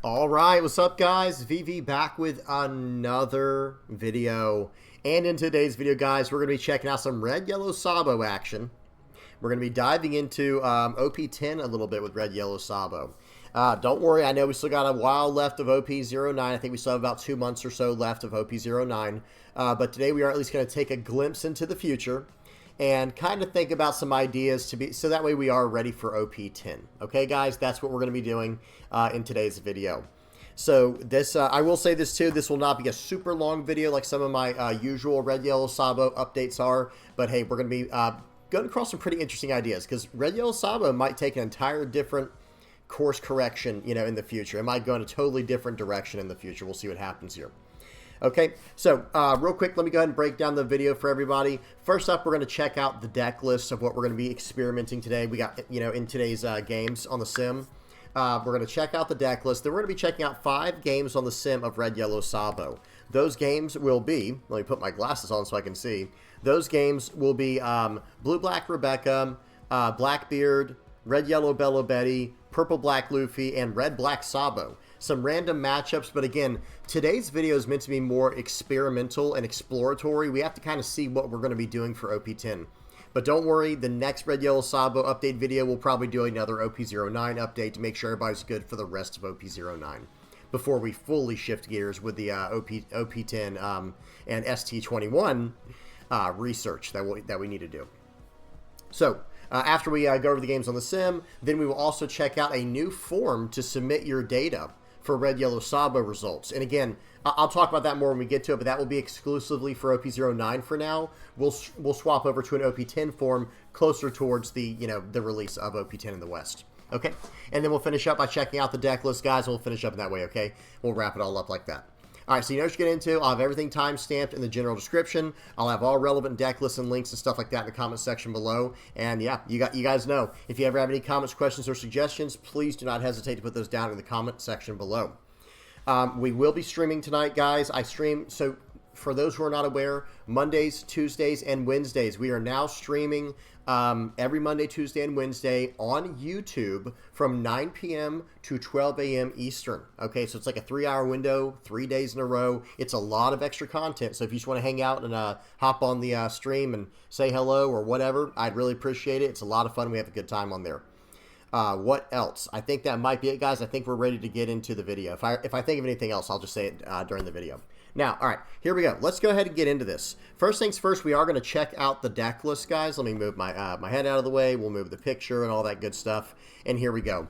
All right, what's up, guys? VV back with another video. And in today's video, guys, we're going to be checking out some Red Yellow Sabo action. We're going to be diving into OP10 a little bit with Red Yellow Sabo. Don't worry, I know we still got a while left of OP09. I think we still have about 2 months or so left of OP09. But today we are at least going to take a glimpse into the future and kind of think about some ideas to be, so that way we are ready for OP10. Okay, guys, that's what we're going to be doing in today's video. So this, I will say this too, this will not be a super long video like some of my usual Red Yellow Sabo updates are, but hey, we're going to be going across some pretty interesting ideas, because Red Yellow Sabo might take an entire different course correction, you know, in the future. It might go in a totally different direction in the future. We'll see what happens here. Okay, so real quick, let me go ahead and break down the video for everybody. First up, we're going to check out the deck list of what we're going to be experimenting today. We got, you know, in today's games on the sim. We're going to check out the deck list. Then we're going to be checking out 5 games on the sim of Red Yellow Sabo. Those games will be, let me put my glasses on so I can see. Those games will be Blue Black Rebecca, Blackbeard, Red Yellow Betty, Purple Black Luffy, and Red Black Sabo. Some random matchups, but again, today's video is meant to be more experimental and exploratory. We have to kind of see what we're going to be doing for OP10. But don't worry, the next Red Yellow Sabo update video will probably do another OP09 update to make sure everybody's good for the rest of OP09 before we fully shift gears with the OP10 and ST21 research that we need to do. So, after we go over the games on the sim, then we will also check out a new form to submit your data for Red Yellow Sabo results. And again, I'll talk about that more when we get to it, but that will be exclusively for OP09 for now. We'll swap over to an OP10 form closer towards the, you know, the release of OP10 in the West. Okay, and then we'll finish up by checking out the deck list, guys, and we'll finish up in that way, okay? We'll wrap it all up like that. All right, so you know what you're getting into. I'll have everything time-stamped in the general description. I'll have all relevant deck lists and links and stuff like that in the comment section below. And yeah, you guys know. If you ever have any comments, questions, or suggestions, please do not hesitate to put those down in the comment section below. We will be streaming tonight, guys. I stream, so for those who are not aware, Mondays, Tuesdays, and Wednesdays, we are now streaming every Monday, Tuesday, and Wednesday on YouTube from 9 p.m. to 12 a.m. Eastern. Okay, so it's like a 3-hour window, 3 days in a row. It's a lot of extra content, so if you just want to hang out and hop on the stream and say hello or whatever, I'd really appreciate it. It's a lot of fun. We have a good time on there. What else? I think that might be it, guys. I think we're ready to get into the video. If I think of anything else, I'll just say it during the video. Now, all right, here we go. Let's go ahead and get into this. First things first, we are going to check out the deck list, guys. Let me move my my head out of the way. We'll move the picture and all that good stuff. And here we go.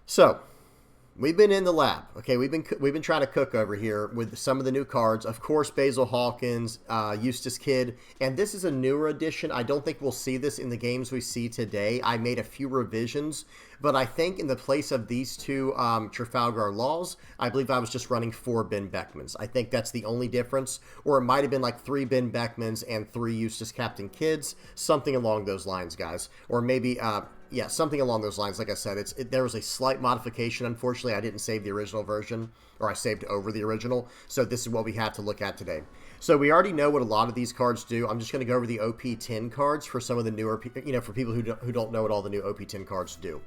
So, we've been in the lab. Okay, we've been trying to cook over here with some of the new cards. Of course, Basil Hawkins, Eustace Kid, and this is a newer edition. I don't think we'll see this in the games we see today. I made a few revisions, but I think in the place of these two Trafalgar Laws, I believe I was just running 4 Ben Beckmans. I think that's the only difference, or it might have been like 3 Ben Beckmans and 3 Eustace Captain Kids, something along those lines, guys, or maybe. Yeah, something along those lines. Like I said, there was a slight modification. Unfortunately, I didn't save the original version, or I saved over the original. So this is what we have to look at today. So we already know what a lot of these cards do. I'm just going to go over the OP10 cards for some of the newer, you know, for people who don't know what all the new OP10 cards do.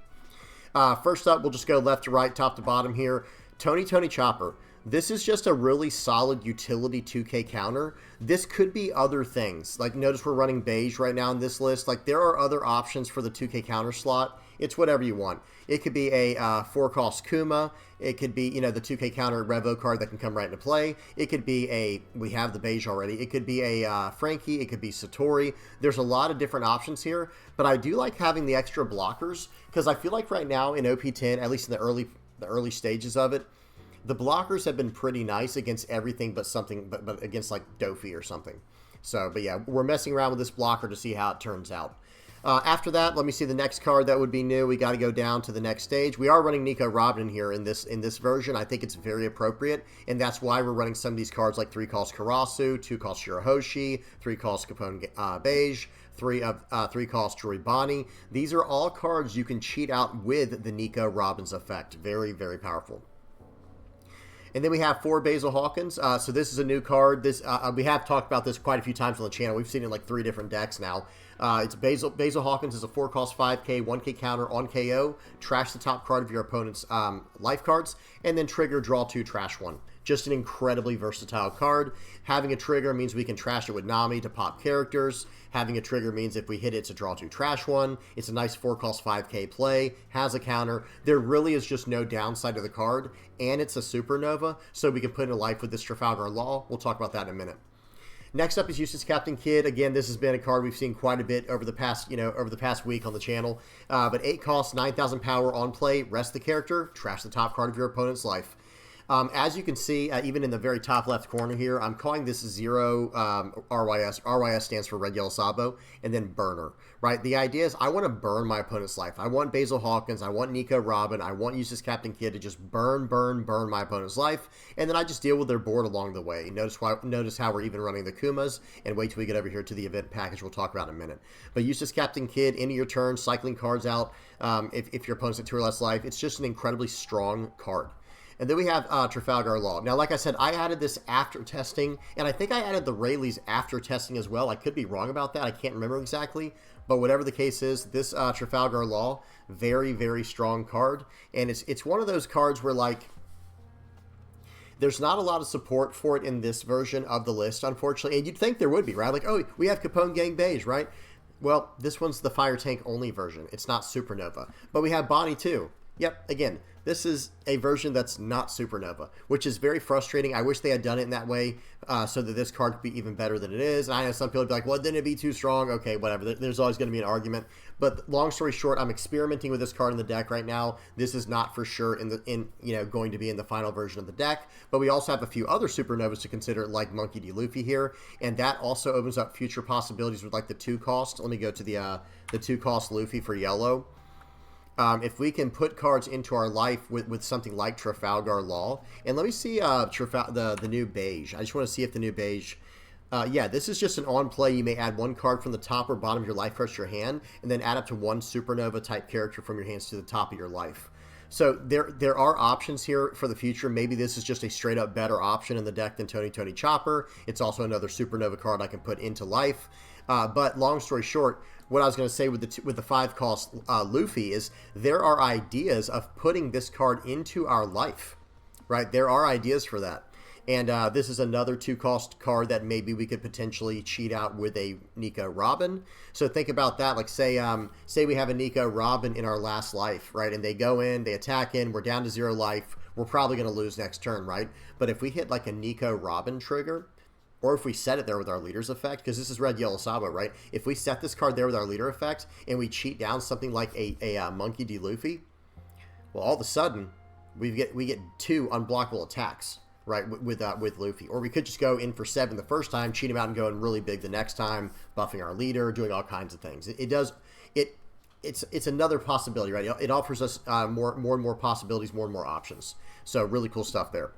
First up, we'll just go left to right, top to bottom here. Tony Chopper. This is just a really solid utility 2K counter. This could be other things. Like, notice we're running beige right now in this list. Like, there are other options for the 2K counter slot. It's whatever you want. It could be a 4-cost Kuma. It could be, you know, the 2K counter Revo card that can come right into play. It could be we have the beige already. It could be a Frankie. It could be Satori. There's a lot of different options here. But I do like having the extra blockers, because I feel like right now in OP10, at least in the early stages of it, the blockers have been pretty nice against everything but something, but against like Dofi or something. So, but yeah, we're messing around with this blocker to see how it turns out. After that, let me see the next card that would be new. We got to go down to the next stage. We are running Nico Robin here in this version. I think it's very appropriate, and that's why we're running some of these cards like 3-cost Karasu, 2-cost Shirahoshi, 3-cost Capone Beige, 3-cost Joribani. These are all cards you can cheat out with the Nico Robin's effect. Very, very powerful. And then we have 4 Basil Hawkins. So this is a new card. This we have talked about this quite a few times on the channel. We've seen it in like 3 different decks now. It's Basil Hawkins is a 4-cost 5K, 1K counter on KO. Trash the top card of your opponent's life cards, and then trigger, draw 2, trash 1. Just an incredibly versatile card. Having a trigger means we can trash it with Nami to pop characters. Having a trigger means if we hit it, it's a draw 2, trash 1. It's a nice 4-cost 5K play. Has a counter. There really is just no downside to the card, and it's a supernova, so we can put in a life with this Trafalgar Law. We'll talk about that in a minute. Next up is Useless Captain Kidd. Again, this has been a card we've seen quite a bit over the past, week on the channel. But 8 costs, 9,000 power on play. Rest the character. Trash the top card of your opponent's life. As you can see, even in the very top left corner here, I'm calling this 0 RYS. RYS stands for Red Yellow Sabo, and then Burner, right? The idea is I want to burn my opponent's life. I want Basil Hawkins, I want Nico Robin, I want Useless Captain Kidd to just burn my opponent's life, and then I just deal with their board along the way. Notice how we're even running the Kumas, and wait till we get over here to the event package we'll talk about in a minute. But Useless Captain Kidd, into your turn, cycling cards out if your opponent's at 2 or less life. It's just an incredibly strong card. And then we have Trafalgar Law. Now, like I said, I added this after testing, and I think I added the Rayleighs after testing as well. I could be wrong about that. I can't remember exactly. But whatever the case is, this Trafalgar Law, very, very strong card. And it's one of those cards where, like, there's not a lot of support for it in this version of the list, unfortunately. And you'd think there would be, right? Like, oh, we have Capone Gang Beige, right? Well, this one's the Fire Tank only version. It's not Supernova. But we have Bonnie, too. Yep, again, this is a version that's not Supernova, which is very frustrating. I wish they had done it in that way so that this card could be even better than it is. And I know some people would be like, well, didn't it be too strong? Okay, whatever. There's always going to be an argument. But long story short, I'm experimenting with this card in the deck right now. This is not for sure going to be in the final version of the deck. But we also have a few other Supernovas to consider, like Monkey D. Luffy here. And that also opens up future possibilities with like the 2-cost. Let me go to the 2-cost Luffy for yellow. If we can put cards into our life with something like Trafalgar Law, and let me see the new beige. I just want to see if the new beige, yeah, this is just an on play. You may add 1 card from the top or bottom of your life cards to your hand, and then add up to 1 Supernova type character from your hands to the top of your life. So there are options here for the future. Maybe this is just a straight up better option in the deck than Tony Chopper. It's also another Supernova card I can put into life. But long story short, what I was going to say with the 5-cost Luffy is there are ideas of putting this card into our life, right? There are ideas for that. And this is another 2-cost card that maybe we could potentially cheat out with a Nico Robin. So think about that. Like say we have a Nico Robin in our last life, right? And they go in, they attack in, we're down to 0 life. We're probably going to lose next turn, right? But if we hit like a Nico Robin trigger, or if we set it there with our leader's effect, because this is Red Yellow Sabo, right? If we set this card there with our leader effect and we cheat down something like a Monkey D. Luffy, well, all of a sudden we get 2 unblockable attacks, right, with Luffy. Or we could just go in for 7 the first time, cheat him out, and go in really big the next time, buffing our leader, doing all kinds of things. It's another possibility, right? It offers us more and more possibilities, more and more options. So really cool stuff there.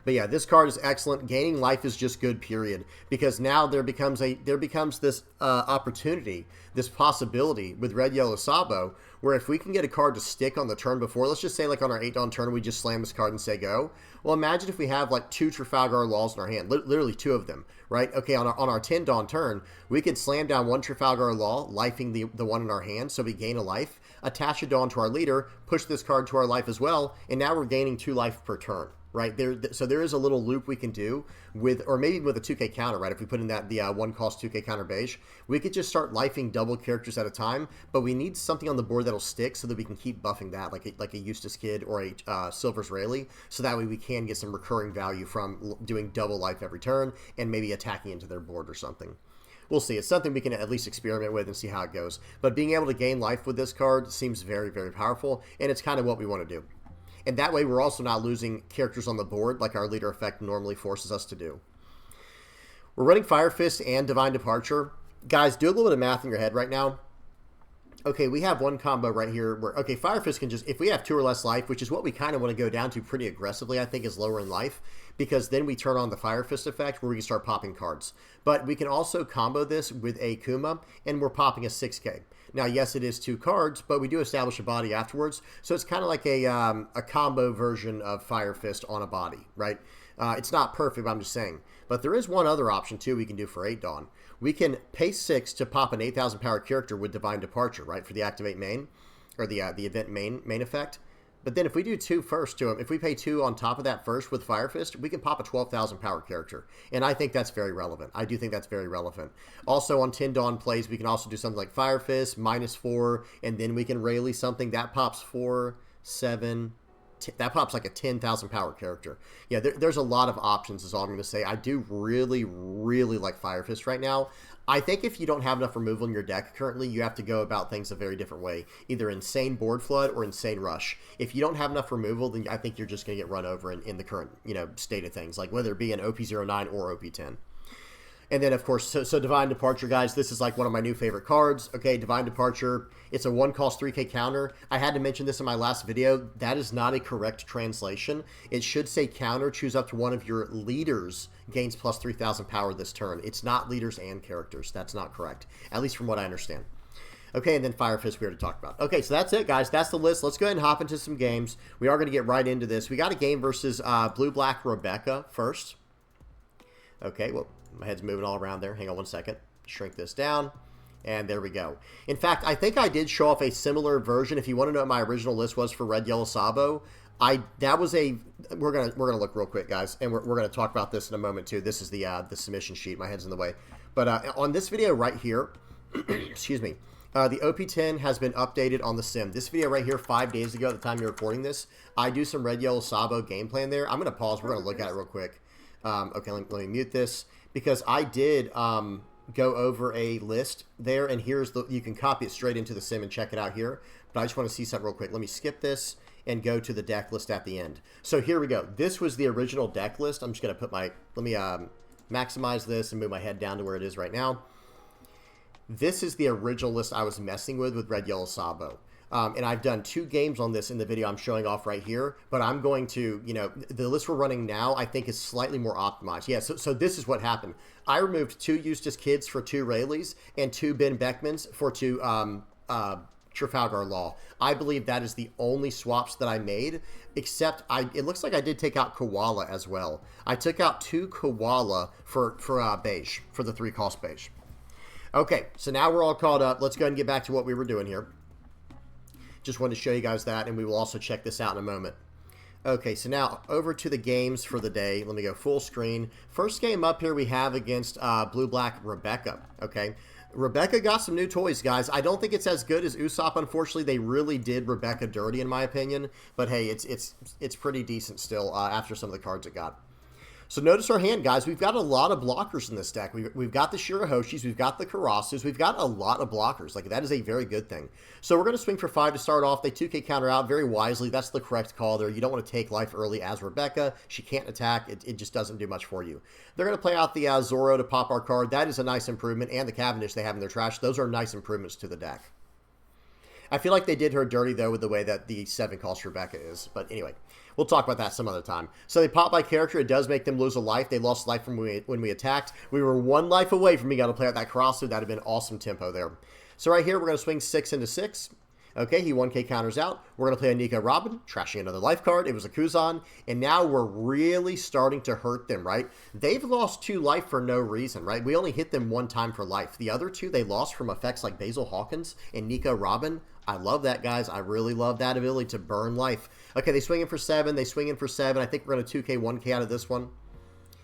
But yeah, this card is excellent. Gaining life is just good, period. Because now there becomes this opportunity, this possibility with Red Yellow Sabo, where if we can get a card to stick on the turn before, let's just say like on our 8-dawn turn, we just slam this card and say go. Well, imagine if we have like 2 Trafalgar Laws in our hand, literally 2 of them, right? Okay, on our 10-dawn turn, we could slam down 1 Trafalgar Law, lifing the one in our hand, so we gain a life, attach a Dawn to our leader, push this card to our life as well, and now we're gaining 2 life per turn. Right so there is a little loop we can do with, or maybe with a 2K counter, right? If we put in the 1-cost 2K counter beige, we could just start lifing double characters at a time. But we need something on the board that'll stick so that we can keep buffing that, like a Eustace Kid or a Silver's Rayleigh, so that way we can get some recurring value from doing double life every turn and maybe attacking into their board or something. We'll see. It's something we can at least experiment with and see how it goes. But being able to gain life with this card seems very, very powerful, and it's kind of what we want to do. And that way we're also not losing characters on the board like our leader effect normally forces us to do. We're running Fire Fist and Divine Departure. Guys, do a little bit of math in your head right now. Okay, we have one combo right here where, okay, Fire Fist can just, if we have 2 or less life, which is what we kind of want to go down to pretty aggressively, I think is lower in life, because then we turn on the Fire Fist effect where we can start popping cards. But we can also combo this with a Kuma, and we're popping a 6K. Now, yes, it is 2 cards, but we do establish a body afterwards. So it's kind of like a combo version of Fire Fist on a body, right? It's not perfect, but I'm just saying. But there is one other option, too, we can do for 8 Dawn. We can pay 6 to pop an 8,000 power character with Divine Departure, right, for the activate main, or the event main effect. But then if we do 2 first to him, if we pay 2 on top of that first with Fire Fist, we can pop a 12,000 power character. And I think that's very relevant. I do think that's very relevant. Also on 10 Dawn plays, we can also do something like Fire Fist, -4, and then we can Rayleigh something. That pops 4, 7, that pops like a 10,000 power character. Yeah, there's a lot of options is all I'm going to say. I do really, really like Fire Fist right now. I think if you don't have enough removal in your deck currently, you have to go about things a very different way. Either Insane Board Flood or Insane Rush. If you don't have enough removal, then I think you're just going to get run over in the current, state of things. Like whether it be an OP09 or OP10. And then, of course, so Divine Departure, guys, this is like one of my new favorite cards. Okay, Divine Departure, it's a 1-cost 3K counter. I had to mention this in my last video. That is not a correct translation. It should say counter, choose up to one of your leaders, gains plus 3,000 power this turn. It's not leaders and characters. That's not correct, at least from what I understand. Okay, and then Fire Fist we already talked about. Okay, so that's it, guys. That's the list. Let's go ahead and hop into some games. We are going to get right into this. We got a game versus Blue-Black Rebecca first. Okay, well, my head's moving all around there. Hang on one second. Shrink this down. And there we go. In fact, I think I did show off a similar version. If you want to know what my original list was for Red Yellow Sabo, we're gonna look real quick, guys, and we're gonna talk about this in a moment too. This is the submission sheet. My head's in the way. But on this video right here, excuse me, the OP10 has been updated on the sim. This video right here, 5 days ago, at the time you're recording this, I do some Red Yellow Sabo game plan there. I'm gonna pause. We're gonna look at it real quick. Okay, let me mute this. Because I did go over a list there, and you can copy it straight into the sim and check it out here. But I just want to see something real quick. Let me skip this and go to the deck list at the end. So here we go. This was the original deck list. I'm just going to put let me maximize this and move my head down to where it is right now. This is the original list I was messing with Red Yellow Sabo. And I've done 2 games on this in the video I'm showing off right here, but I'm going to, the list we're running now, I think is slightly more optimized. Yeah, so this is what happened. I removed 2 Eustace Kids for 2 Rayleighs and 2 Ben Beckmans for 2 Trafalgar Law. I believe that is the only swaps that I made, except it looks like I did take out Koala as well. I took out 2 Koala for Beige, for the 3-cost Beige. Okay, so now we're all caught up. Let's go ahead and get back to what we were doing here. Just wanted to show you guys that, and we will also check this out in a moment. Okay, so now over to the games for the day. Let me go full screen. First game up here we have against Blue-Black Rebecca. Okay, Rebecca got some new toys, guys. I don't think it's as good as Usopp. Unfortunately, they really did Rebecca dirty in my opinion. But hey, it's pretty decent still after some of the cards it got. So notice our hand, guys. We've got a lot of blockers in this deck. We've got the Shirahoshis, we've got the Karasus, we've got a lot of blockers. Like, that is a very good thing. So we're going to swing for 5 to start off. They 2K counter out very wisely. That's the correct call there. You don't want to take life early as Rebecca. She can't attack. It just doesn't do much for you. They're going to play out the Zoro to pop our card. That is a nice improvement. And the Cavendish they have in their trash. Those are nice improvements to the deck. I feel like they did her dirty, though, with the way that the 7-cost Rebecca is. But anyway, we'll talk about that some other time. So they pop by character. It does make them lose a life. They lost life from when we attacked. We were 1 life away from being able to play out that Karasu. That would have been awesome tempo there. So right here, we're going to swing 6 into 6. Okay, he 1K counters out. We're going to play a Nico Robin, trashing another life card. It was a Kuzan. And now we're really starting to hurt them, right? They've lost 2 life for no reason, right? We only hit them 1 time for life. The other 2 they lost from effects like Basil Hawkins and Nico Robin. I love that, guys. I really love that ability to burn life. Okay, they swing in for 7. They swing in for 7. I think we're going to 2K 1K out of this one.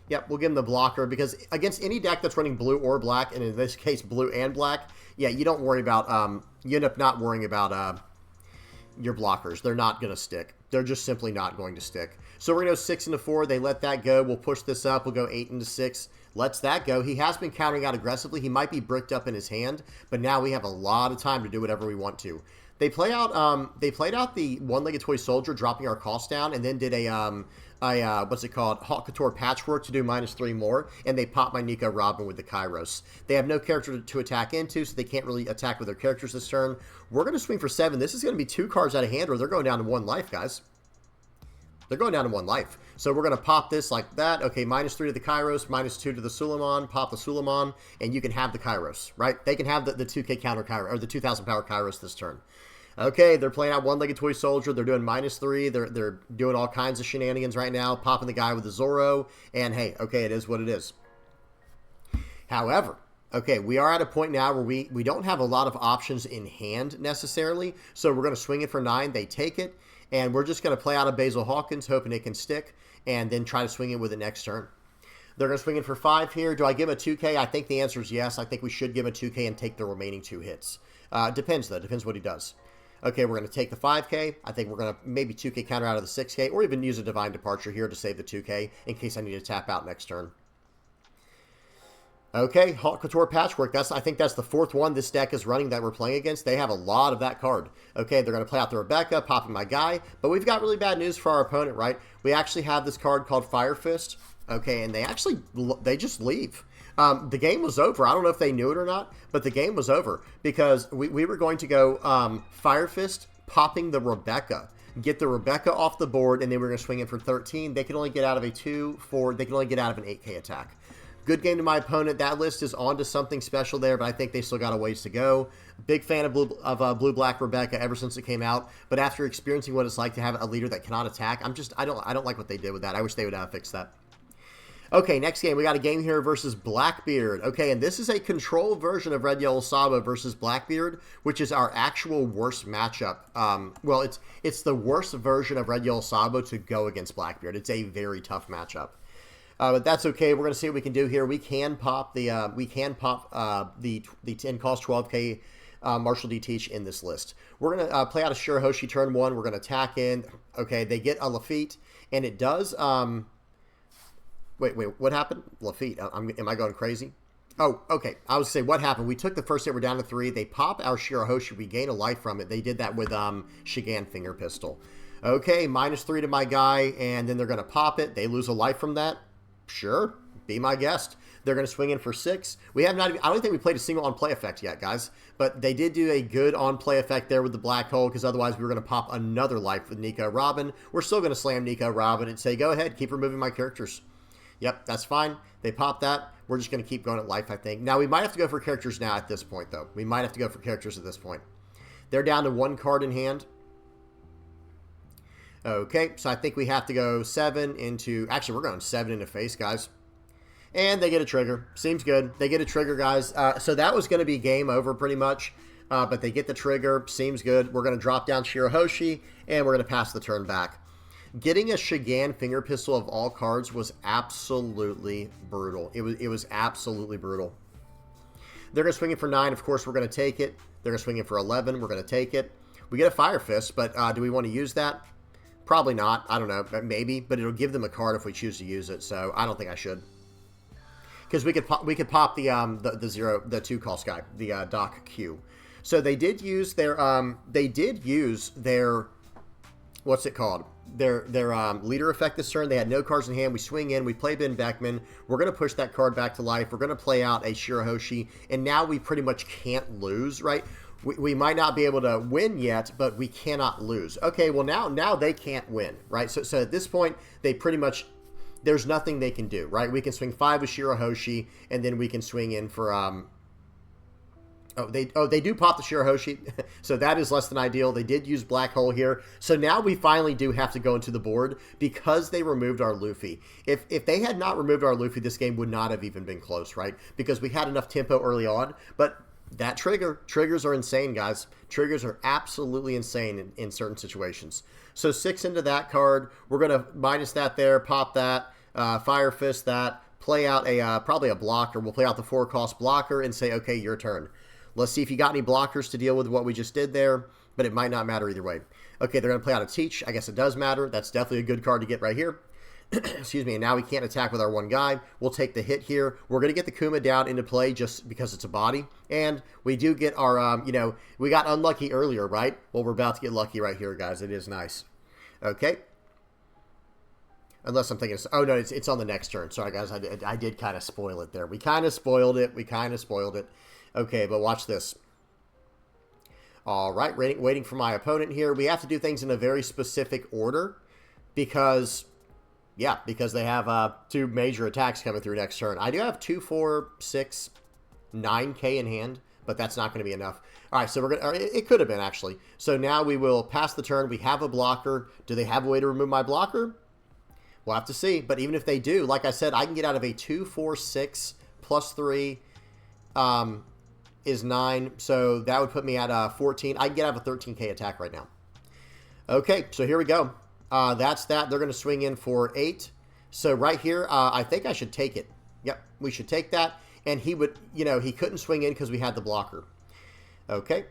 Yep, we'll give them the blocker because against any deck that's running blue or black, and in this case blue and black, yeah, you don't worry about, you end up not worrying about your blockers. They're not going to stick. They're just simply not going to stick. So we're going to go 6 into 4. They let that go. We'll push this up. We'll go 8 into 6. Lets that go. He has been countering out aggressively. He might be bricked up in his hand, but now we have a lot of time to do whatever we want to. They played out the 1-legged toy soldier, dropping our cost down, and then did a what's it called, Hawk Couture patchwork to do -3 more, and they popped my Nico Robin with the Kairos. They have no character to attack into, so they can't really attack with their characters this turn. We're going to swing for 7. This is going to be 2 cards out of hand, or they're going down to 1 life, guys. They're going down to 1 life. So we're going to pop this like that. Okay, -3 to the Kairos, -2 to the Suleiman. Pop the Suleiman, and you can have the Kairos, right? They can have the 2K counter Kairos, or the 2,000 power Kairos this turn. Okay, they're playing out one-legged toy soldier. They're doing -3. They're doing all kinds of shenanigans right now, popping the guy with the Zoro. And hey, okay, it is what it is. However, okay, we are at a point now where we don't have a lot of options in hand necessarily. So we're going to swing it for 9. They take it. And we're just going to play out a Basil Hawkins, hoping it can stick, and then try to swing it with it next turn. They're going to swing it for 5 here. Do I give him a 2K? I think the answer is yes. I think we should give him a 2K and take the remaining 2 hits. Depends, though. Depends what he does. Okay, we're going to take the 5K. I think we're going to maybe 2K counter out of the 6K, or even use a Divine Departure here to save the 2K in case I need to tap out next turn. Okay, Haute Couture Patchwork. I think that's the 4th one this deck is running that we're playing against. They have a lot of that card. Okay, they're going to play out the Rebecca, popping my guy. But we've got really bad news for our opponent, right? We actually have this card called Fire Fist. Okay, and they just leave. The game was over. I don't know if they knew it or not, but the game was over because we were going to go Fire Fist, popping the Rebecca. Get the Rebecca off the board, and then we're going to swing it for 13. They can only get out of a 2, 4. They can only get out of an 8K attack. Good game to my opponent. That list is on to something special there, but I think they still got a ways to go. Big fan of Blue-Black Rebecca ever since it came out, but after experiencing what it's like to have a leader that cannot attack, I don't like what they did with that. I wish they would have fixed that. Okay, next game, we got a game here versus Blackbeard. Okay, and this is a control version of Red Yellow Sabo versus Blackbeard, which is our actual worst matchup. Well, it's the worst version of Red Yellow Sabo to go against Blackbeard. It's a very tough matchup. But that's okay. We're going to see what we can do here. We can pop the 10 cost 12K Marshall D Teach in this list. We're going to play out a Shirahoshi turn 1. We're going to attack in. Okay, they get a Lafitte, and it does. Wait, what happened? Lafitte. Am I going crazy? Oh, okay. I was saying what happened. We took the first hit. We're down to 3. They pop our Shirahoshi. We gain a life from it. They did that with Shigan Finger Pistol. Okay, -3 to my guy, and then they're going to pop it. They lose a life from that. Sure, be my guest. They're going to swing in for 6. We have not even, I don't think we played a single on-play effect yet, guys. But they did do a good on-play effect there with the Black Hole, because otherwise we were going to pop another life with Nico Robin. We're still going to slam Nico Robin and say, go ahead, keep removing my characters. Yep, that's fine. They pop that. We're just going to keep going at life, I think. Now, we might have to go for characters now at this point, though. We might have to go for characters at this point. They're down to 1 card in hand. Okay, so I think we have to go 7 into... Actually, we're going 7 into face, guys. And they get a trigger. Seems good. They get a trigger, guys. So that was going to be game over pretty much. But they get the trigger. Seems good. We're going to drop down Shirahoshi, and we're going to pass the turn back. Getting a Shigan Finger Pistol of all cards was absolutely brutal. It was absolutely brutal. They're going to swing it for 9. Of course, we're going to take it. They're going to swing it for 11. We're going to take it. We get a Fire Fist, but do we want to use that? Probably not. I don't know. Maybe, but it'll give them a card if we choose to use it. So I don't think I should, because we could pop the 2 cost guy, the Doc Q. So they did use their what's it called? Their leader effect this turn. They had no cards in hand. We swing in. We play Ben Beckman. We're going to push that card back to life. We're going to play out a Shirahoshi, and now we pretty much can't lose, right? We might not be able to win yet, but we cannot lose. Okay, well, now they can't win, right? So at this point, they pretty much, there's nothing they can do, right? We can swing 5 with Shirahoshi, and then we can swing in for, they do pop the Shirahoshi, so that is less than ideal. They did use Black Hole here. So now we finally do have to go into the board because they removed our Luffy. If they had not removed our Luffy, this game would not have even been close, right? Because we had enough tempo early on, but that triggers are insane, guys. Triggers are absolutely insane in certain situations. So 6 into that card. We're going to minus that there, pop that, Fire Fist that, play out probably a blocker. We'll play out the 4 cost blocker and say, okay, your turn. Let's see if you got any blockers to deal with what we just did there, but it might not matter either way. Okay, they're going to play out a Teach. I guess it does matter. That's definitely a good card to get right here. Excuse me, and now we can't attack with our 1 guy. We'll take the hit here. We're going to get the Kuma down into play just because it's a body. And we do get our, we got unlucky earlier, right? Well, we're about to get lucky right here, guys. It is nice. Okay. Unless I'm thinking, oh, no, it's on the next turn. Sorry, guys, I did kind of spoil it there. We kind of spoiled it. Okay, but watch this. All right, waiting for my opponent here. We have to do things in a very specific order. because, yeah, because they have 2 major attacks coming through next turn. I do have 2, 4, 6, 9K in hand, but that's not going to be enough. All right, so we're going to, it could have been actually. So now we will pass the turn. We have a blocker. Do they have a way to remove my blocker? We'll have to see. But even if they do, like I said, I can get out of a 2, 4, 6 plus 3 is 9. So that would put me at 14. I can get out of a 13K attack right now. Okay, so here we go. That's that. They're going to swing in for 8. So right here, I think I should take it. Yep, we should take that. And he would, you know, he couldn't swing in because we had the blocker. Okay.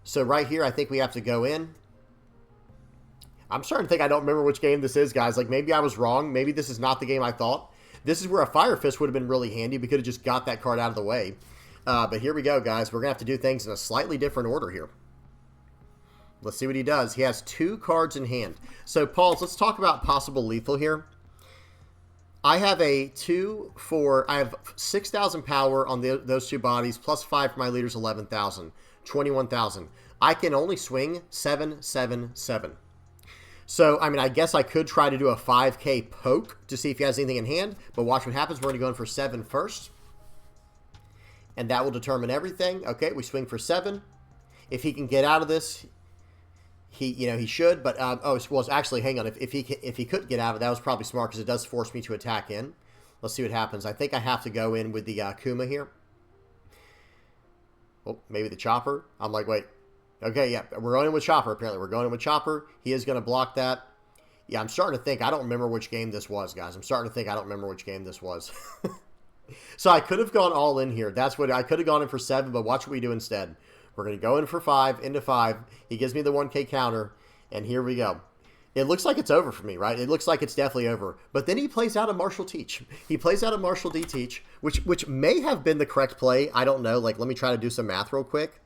So right here, I think we have to go in. I'm starting to think I don't remember which game this is, guys. Like, maybe I was wrong. Maybe this is not the game I thought. This is where a Fire Fist would have been really handy. We could have just got that card out of the way. But here we go, guys. We're going to have to do things in a slightly different order here. Let's see what he does. He has 2 cards in hand. So, Pauls, let's talk about possible lethal here. I have a 2 for, I have 6,000 power on those 2 bodies, plus 5 for my leaders, 11,000, 21,000. I can only swing 7, 7, 7. So, I mean, I guess I could try to do a 5K poke to see if he has anything in hand, but watch what happens. We're going to go in for 7 first. And that will determine everything. Okay, we swing for 7. If he can get out of this, he should, but well, actually, hang on. If he couldn't get out of it, that was probably smart because it does force me to attack in. Let's see what happens. I think I have to go in with the Kuma here. Oh, maybe the Chopper. I'm like, wait. Okay, yeah, we're going in with Chopper. Apparently, we're going in with Chopper. He is going to block that. Yeah, I'm starting to think I don't remember which game this was, guys. I'm starting to think I don't remember which game this was. So I could have gone all in here. That's what I could have gone in for 7, but watch what we do instead. We're going to go in for 5, into 5. He gives me the 1K counter, and here we go. It looks like it's over for me, right? It looks like it's definitely over. But then he plays out a Martial Teach. He plays out a Martial D Teach, which may have been the correct play. I don't know. Like, let me try to do some math real quick.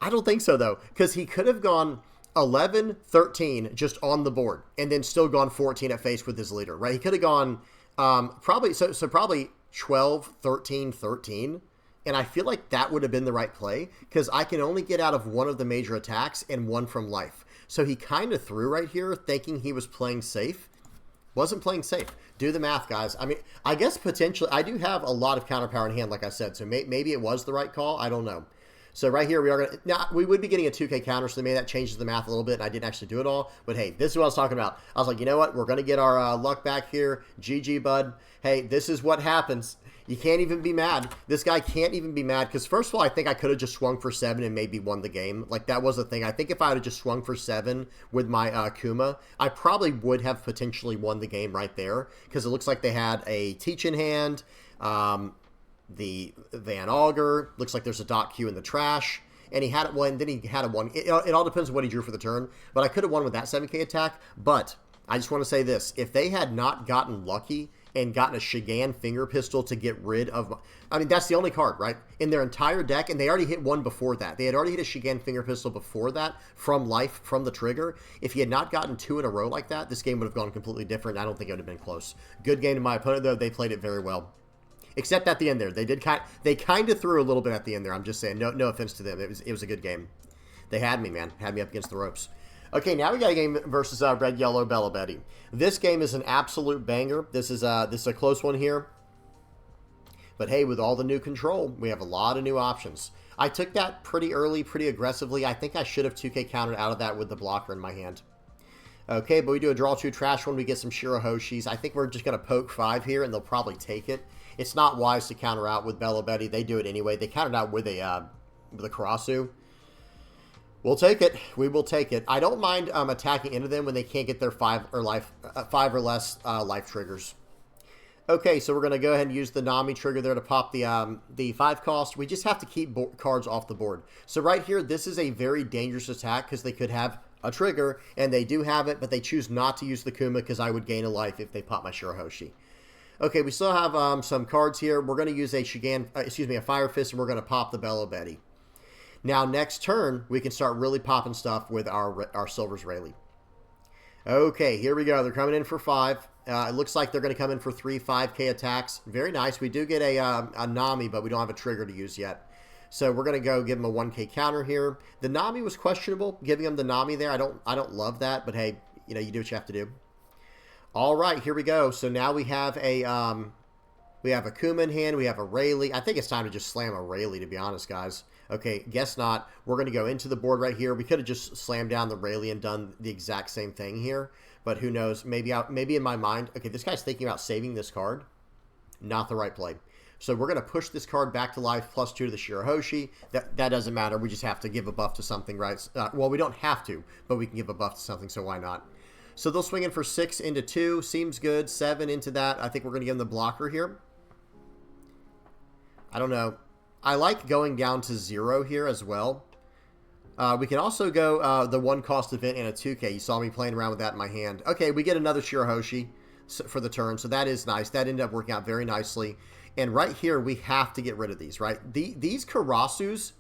I don't think so, though, because he could have gone 11, 13 just on the board, and then still gone 14 at face with his leader, right? He could have gone probably 12, 13, 13. And I feel like that would have been the right play because I can only get out of 1 of the major attacks and 1 from life. So he kind of threw right here thinking he was playing safe. Wasn't playing safe. Do the math, guys. I mean, I guess potentially I do have a lot of counter power in hand, like I said. So maybe it was the right call. I don't know. So right here we are going to... Now, we would be getting a 2K counter, so maybe that changes the math a little bit, and I didn't actually do it all. But hey, this is what I was talking about. I was like, you know what? We're going to get our luck back here. GG, bud. Hey, this is what happens. You can't even be mad. This guy can't even be mad because, first of all, I think I could have just swung for 7 and maybe won the game. Like, that was the thing. I think if I had just swung for 7 with my Kuma, I probably would have potentially won the game right there because it looks like they had a Teach in hand, the Van Augur. Looks like there's a Dot Q in the trash. And he had it one, then he had a 1. It all depends on what he drew for the turn. But I could have won with that 7K attack. But I just want to say this. If they had not gotten lucky and gotten a Shigan Finger Pistol to get rid of... I mean, that's the only card, right? In their entire deck, and they already hit 1 before that. They had already hit a Shigan Finger Pistol before that from life, from the trigger. If he had not gotten 2 in a row like that, this game would have gone completely different. I don't think it would have been close. Good game to my opponent, though. They played it very well. Except at the end there. They kind of threw a little bit at the end there. I'm just saying. No offense to them. It was a good game. They had me, man. Had me up against the ropes. Okay, now we got a game versus Red Yellow Bella Betty. This game is an absolute banger. This is a close one here. But hey, with all the new control, we have a lot of new options. I took that pretty early, pretty aggressively. I think I should have 2K countered out of that with the blocker in my hand. Okay, but we do a draw 2 trash one. We get some Shirahoshis. I think we're just going to poke 5 here, and they'll probably take it. It's not wise to counter out with Bella Betty. They do it anyway. They countered out with a Karasu. We'll take it. We will take it. I don't mind attacking into them when they can't get their 5 or less life triggers. Okay, so we're going to go ahead and use the Nami trigger there to pop the 5 cost. We just have to keep cards off the board. So right here, this is a very dangerous attack because they could have a trigger, and they do have it, but they choose not to use the Kuma because I would gain a life if they pop my Shirahoshi. Okay, we still have some cards here. We're going to use a Fire Fist, and we're going to pop the Bella Betty. Now, next turn, we can start really popping stuff with our Silver's Rayleigh. Okay, here we go. They're coming in for 5. It looks like they're going to come in for 3 5K attacks. Very nice. We do get a Nami, but we don't have a trigger to use yet. So we're going to go give him a 1K counter here. The Nami was questionable, giving him the Nami there. I don't love that, but hey, you know, you do what you have to do. All right, here we go. So now we have a Kuma in hand. We have a Rayleigh. I think it's time to just slam a Rayleigh, to be honest, guys. Okay, guess not. We're going to go into the board right here. We could have just slammed down the Rayleigh and done the exact same thing here. But who knows? Maybe in my mind, okay, this guy's thinking about saving this card. Not the right play. So we're going to push this card back to life, +2 to the Shirahoshi. That doesn't matter. We just have to give a buff to something, right? Well, we don't have to, but we can give a buff to something, so why not? So they'll swing in for 6 into 2. Seems good. 7 into that. I think we're going to give them the blocker here. I don't know. I like going down to 0 here as well. We can also go the 1-cost event and a 2K. You saw me playing around with that in my hand. Okay, we get another Shirahoshi for the turn, so that is nice. That ended up working out very nicely. And right here, we have to get rid of these, right? These Karasus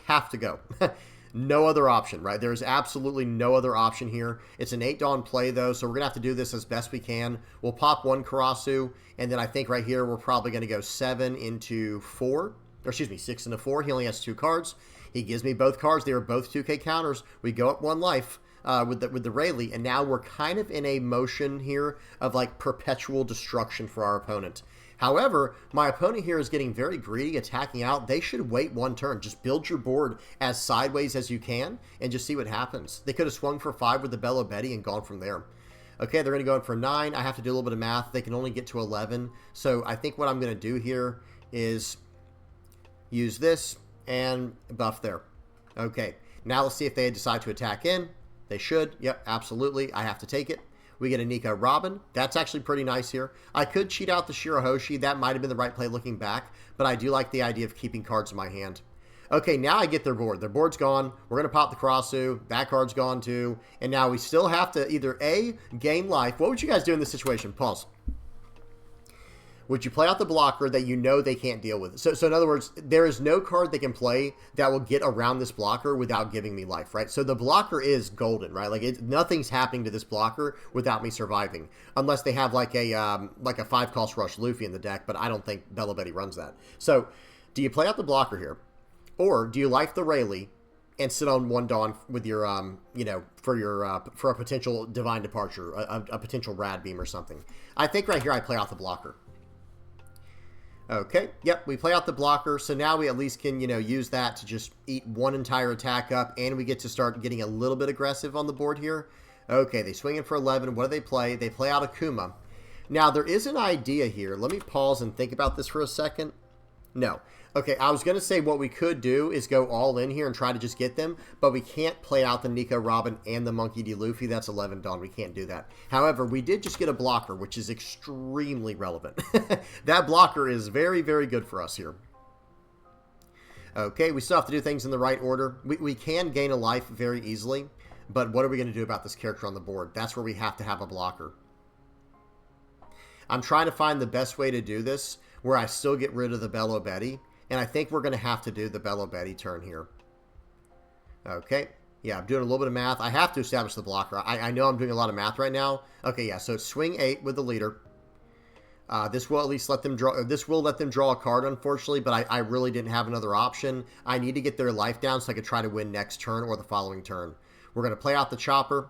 have to go. No other option, right? There's absolutely no other option here. It's an 8-Dawn play, though, so we're going to have to do this as best we can. We'll pop 1 Karasu, and then I think right here we're probably going to go 7 into 4. Or excuse me, 6 into 4. He only has 2 cards. He gives me both cards. They are both 2K counters. We go up 1 life with the Rayleigh, and now we're kind of in a motion here of like perpetual destruction for our opponent. However, my opponent here is getting very greedy, attacking out. They should wait 1 turn. Just build your board as sideways as you can and just see what happens. They could have swung for 5 with the Bello Betty and gone from there. Okay, they're going to go in for 9. I have to do a little bit of math. They can only get to 11. So I think what I'm going to do here is use this and buff there. Okay, now let's see if they decide to attack in. They should. Yep, absolutely. I have to take it. We get a Nico Robin. That's actually pretty nice here. I could cheat out the Shirahoshi. That might have been the right play looking back, but I do like the idea of keeping cards in my hand. Okay, now I get their board. Their board's gone. We're going to pop the Karasu. That card's gone too. And now we still have to either A, gain life. What would you guys do in this situation? Pause. Would you play out the blocker that you know they can't deal with? So in other words, there is no card they can play that will get around this blocker without giving me life, right? So the blocker is golden, right? Like nothing's happening to this blocker without me surviving, unless they have like a 5-cost rush Luffy in the deck. But I don't think Bello Betty runs that. So do you play out the blocker here, or do you life the Rayleigh and sit on 1 Dawn with your for a potential divine departure, a potential rad beam or something? I think right here I play out the blocker. Okay, yep, we play out the blocker, so now we at least can, use that to just eat 1 entire attack up, and we get to start getting a little bit aggressive on the board here. Okay, they swing in for 11. What do they play? They play out a Kuma. Now, there is an idea here. Let me pause and think about this for a second. No. Okay, I was going to say what we could do is go all in here and try to just get them, but we can't play out the Nico Robin and the Monkey D. Luffy. That's 11 Dawn. We can't do that. However, we did just get a blocker, which is extremely relevant. That blocker is very, very good for us here. Okay, we still have to do things in the right order. We can gain a life very easily, but what are we going to do about this character on the board? That's where we have to have a blocker. I'm trying to find the best way to do this where I still get rid of the Bello Betty. And I think we're going to have to do the Bello Betty turn here. Okay. Yeah, I'm doing a little bit of math. I have to establish the blocker. I know I'm doing a lot of math right now. Okay, yeah, so it's swing 8 with the leader. This will at least let them draw. This will let them draw a card, unfortunately, but I really didn't have another option. I need to get their life down so I could try to win next turn or the following turn. We're going to play out the chopper.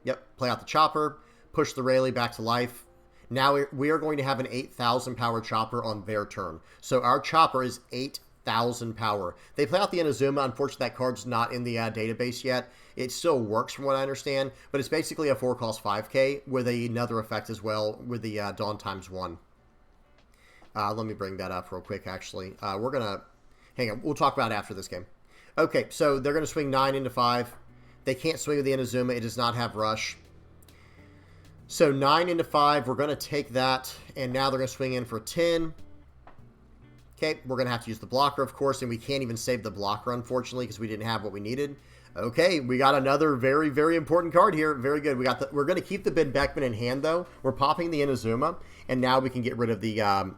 Yep, play out the chopper. Push the Rayleigh back to life. Now we are going to have an 8,000 power chopper on their turn. So our chopper is 8,000 power. They play out the Inazuma. Unfortunately, that card's not in the database yet. It still works from what I understand, but it's basically a 4-cost 5K with another effect as well with the Dawn ×1. Let me bring that up real quick, actually. We're going to... Hang on. We'll talk about it after this game. Okay, so they're going to swing 9 into 5. They can't swing with the Inazuma. It does not have rush. So 9 into 5, we're going to take that, and now they're going to swing in for 10. Okay, we're going to have to use the blocker, of course, and we can't even save the blocker, unfortunately, because we didn't have what we needed. Okay, we got another very, very important card here. Very good. We're going to keep the Ben Beckman in hand, though. We're popping the Inazuma, and now we can get rid of the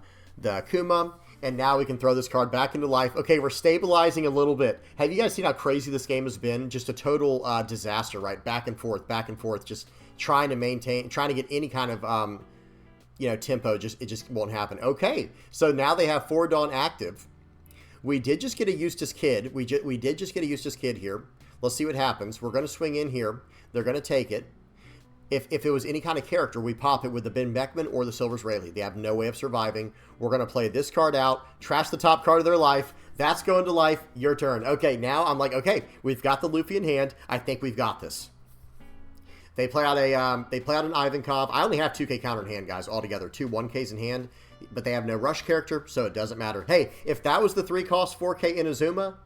Kuma, and now we can throw this card back into life. Okay, we're stabilizing a little bit. Have you guys seen how crazy this game has been? Just a total disaster, right? Back and forth, just trying to maintain, trying to get any kind of, tempo. It just won't happen. Okay, so now they have 4 Dawn active. We did just get a Eustace Kid. We did just get a Eustace Kid here. Let's see what happens. We're going to swing in here. They're going to take it. If it was any kind of character, we pop it with the Ben Beckman or the Silver's Rayleigh. They have no way of surviving. We're going to play this card out, trash the top card of their life. That's going to life. Your turn. Okay, now I'm like, okay, we've got the Luffy in hand. I think we've got this. They play out an Ivankov. I only have 2K counter in hand, guys, altogether. 2 1Ks in hand, but they have no rush character, so it doesn't matter. Hey, if that was the 3-cost 4K Inazuma,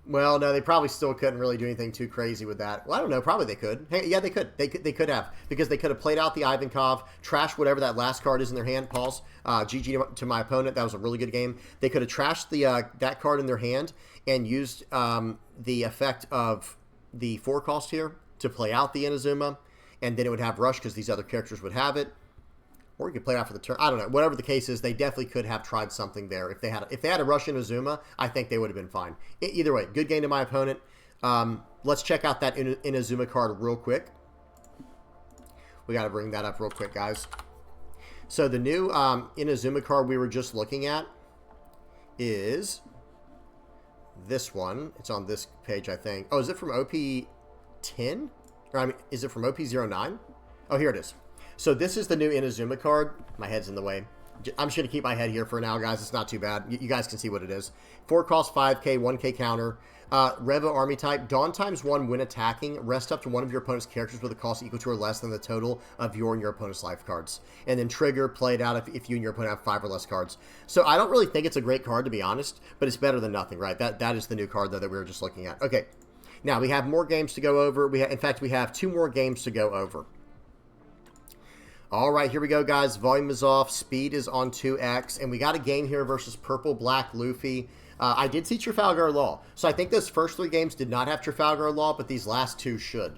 well, no, they probably still couldn't really do anything too crazy with that. Well, I don't know. Probably they could. Hey, yeah, they could. They could have, because they could have played out the Ivankov, trashed whatever that last card is in their hand. Pause. GG to my opponent. That was a really good game. They could have trashed the that card in their hand and used the effect of the 4-cost here to play out the Inazuma, and then it would have rush because these other characters would have it. Or you could play it out for the turn. I don't know. Whatever the case is, they definitely could have tried something there. If they had a rush Inazuma, I think they would have been fine. Either way, good game to my opponent. Let's check out that Inazuma card real quick. We got to bring that up real quick, guys. So the new Inazuma card we were just looking at is this one. It's on this page, I think. Oh, is it from OP10? Or I mean, is it from OP09? Oh, here it is. So this is the new Inazuma card. My head's in the way. I'm just going to keep my head here for now, guys. It's not too bad. You guys can see what it is. 4-cost 5K, 1K counter. Reva Army type. Dawn ×1 when attacking. Rest up to one of your opponent's characters with a cost equal to or less than the total of your and your opponent's life cards. And then trigger, play it out if you and your opponent have 5 or less cards. So I don't really think it's a great card, to be honest. But it's better than nothing, right? That is the new card, though, that we were just looking at. Okay. Now, we have more games to go over. In fact, we have 2 more games to go over. All right, here we go, guys. Volume is off. Speed is on 2x. And we got a game here versus Purple Black Luffy. I did see Trafalgar Law. So I think those first 3 games did not have Trafalgar Law, but these last 2 should.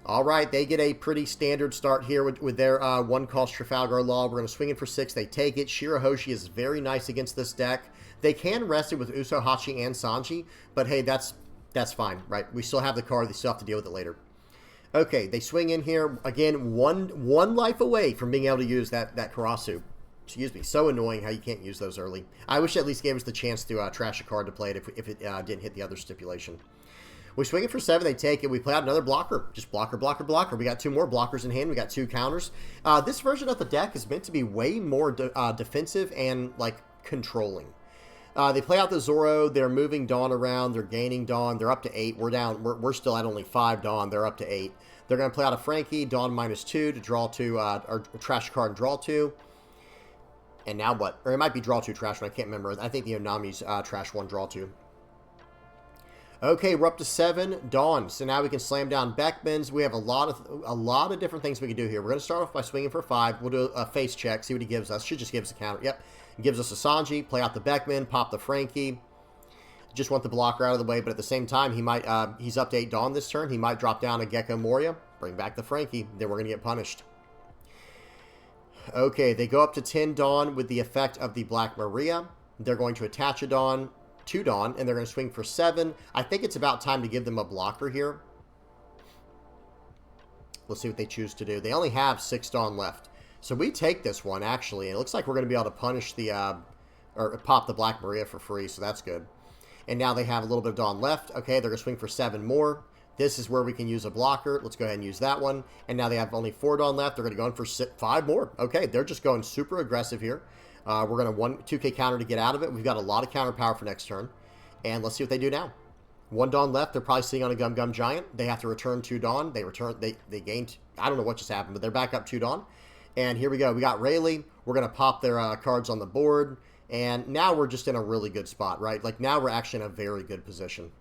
All right, they get a pretty standard start here with their 1-cost Trafalgar Law. We're going to swing it for 6. They take it. Shirahoshi is very nice against this deck. They can rest it with Usohachi and Sanji, but hey, that's fine, right? We still have the card. They still have to deal with it later. Okay, they swing in here. Again, one life away from being able to use that Karasu. Excuse me. So annoying how you can't use those early. I wish it at least gave us the chance to trash a card to play it if it didn't hit the other stipulation. We swing it for 7. They take it. We play out another blocker. Just blocker, blocker, blocker. We got 2 more blockers in hand. We got 2 counters. This version of the deck is meant to be way more defensive and, like, controlling. They play out the Zoro. They're moving Dawn around. They're gaining Dawn. They're up to 8. We're down. We're still at only 5 Dawn. They're up to 8. They're going to play out a Frankie. Dawn -2 to draw 2, or trash a card and draw 2. And now what? Or it might be draw 2, trash 1. I can't remember. I think the Onami's trash 1, draw 2. Okay, we're up to 7 Dawn. So now we can slam down Beckmans. We have a lot of different things we can do here. We're going to start off by swinging for 5. We'll do a face check, see what he gives us. Should just give us a counter. Yep. He gives us a Sanji, play out the Beckman, pop the Frankie. Just want the blocker out of the way, but at the same time, he might he's up to 8 Dawn this turn. He might drop down a Gecko Moria, bring back the Frankie. Then we're going to get punished. Okay, they go up to 10 Dawn with the effect of the Black Maria. They're going to attach a Dawn, 2 Dawn, and they're going to swing for 7. I think it's about time to give them a blocker here. Let's see what they choose to do. They only have 6 Dawn left. So we take this one, actually. And it looks like we're going to be able to punish the, or pop the Black Maria for free, so that's good. And now they have a little bit of Dawn left. Okay, they're going to swing for 7 more. This is where we can use a blocker. Let's go ahead and use that one. And now they have only 4 Dawn left. They're going to go in for 5 more. Okay, they're just going super aggressive here. We're going to 2K counter to get out of it. We've got a lot of counter power for next turn. And let's see what they do now. 1 Dawn left. They're probably sitting on a Gum Gum Giant. They have to return 2 Dawn. They gained, I don't know what just happened, but they're back up 2 Dawn. And here we go. We got Rayleigh. We're going to pop their cards on the board. And now we're just in a really good spot, right? Like, now we're actually in a very good position.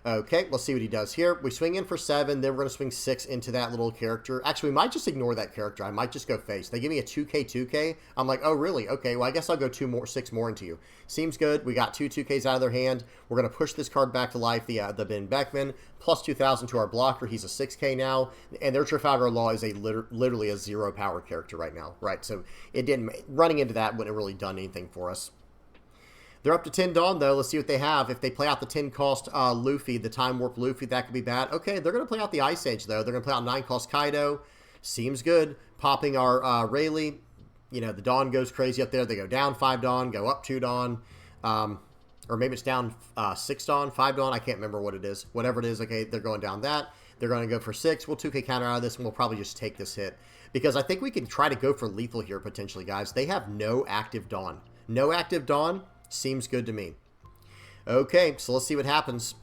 Okay, let's see what he does here. We swing in for 7, then we're going to swing 6 into that little character. Actually, we might just ignore that character. I might just go face. They give me a 2K. I'm like, oh, really? Okay, well, I guess I'll go 6 more into you. Seems good. We got 2 2Ks out of their hand. We're going to push this card back to life, the Ben Beckman, plus 2,000 to our blocker. He's a 6K now, and their Trafalgar Law is literally a 0 power character right now, right? So running into that wouldn't have really done anything for us. They're up to 10 Dawn, though. Let's see what they have. If they play out the 10-cost Luffy, the Time Warp Luffy, that could be bad. Okay, they're going to play out the Ice Age, though. They're going to play out 9-cost Kaido. Seems good. Popping our Rayleigh. You know, the Dawn goes crazy up there. They go down 5 Dawn, go up 2 Dawn. Or maybe it's down 6 Dawn, 5 Dawn. I can't remember what it is. Whatever it is, okay, they're going down that. They're going to go for 6. We'll 2K counter out of this, and we'll probably just take this hit. Because I think we can try to go for lethal here, potentially, guys. They have no active Dawn. No active Dawn seems good to me. Okay, so let's see what happens.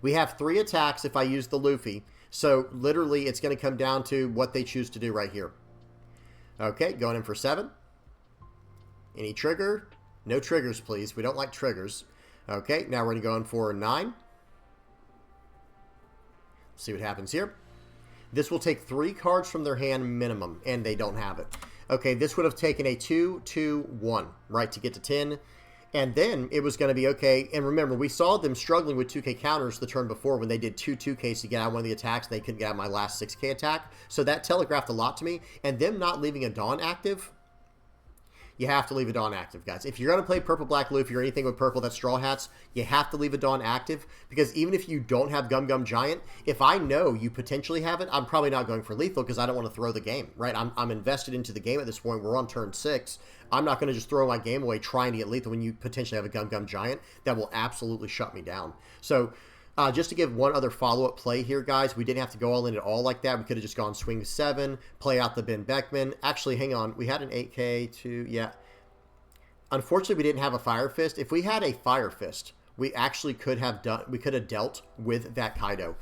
We have 3 attacks if I use the Luffy. So, literally, it's going to come down to what they choose to do right here. Okay, going in for 7. Any trigger? No triggers, please. We don't like triggers. Okay, now we're going to go in for 9. See what happens here. This will take 3 cards from their hand minimum, and they don't have it. Okay, this would have taken a 2, 2, 1, right, to get to 10. And then it was going to be okay. And remember, we saw them struggling with 2K counters the turn before when they did 2 2Ks to get out one of the attacks. They couldn't get out my last 6K attack. So that telegraphed a lot to me. And them not leaving a Dawn active, you have to leave a Dawn active, guys. If you're going to play Purple Black Luffy or anything with purple that's Straw Hats, you have to leave a Dawn active. Because even if you don't have Gum Gum Giant, if I know you potentially have it, I'm probably not going for lethal because I don't want to throw the game, right? I'm invested into the game at this point. We're on turn 6. I'm not going to just throw my game away trying to get lethal when you potentially have a Gum Gum Giant. That will absolutely shut me down. So, just to give one other follow-up play here, guys, we didn't have to go all in at all like that. We could have just gone swing 7, play out the Ben Beckman. Actually, hang on. We had an 8K to, yeah. Unfortunately, we didn't have a Fire Fist. If we had a Fire Fist, we actually could have dealt with that Kaido.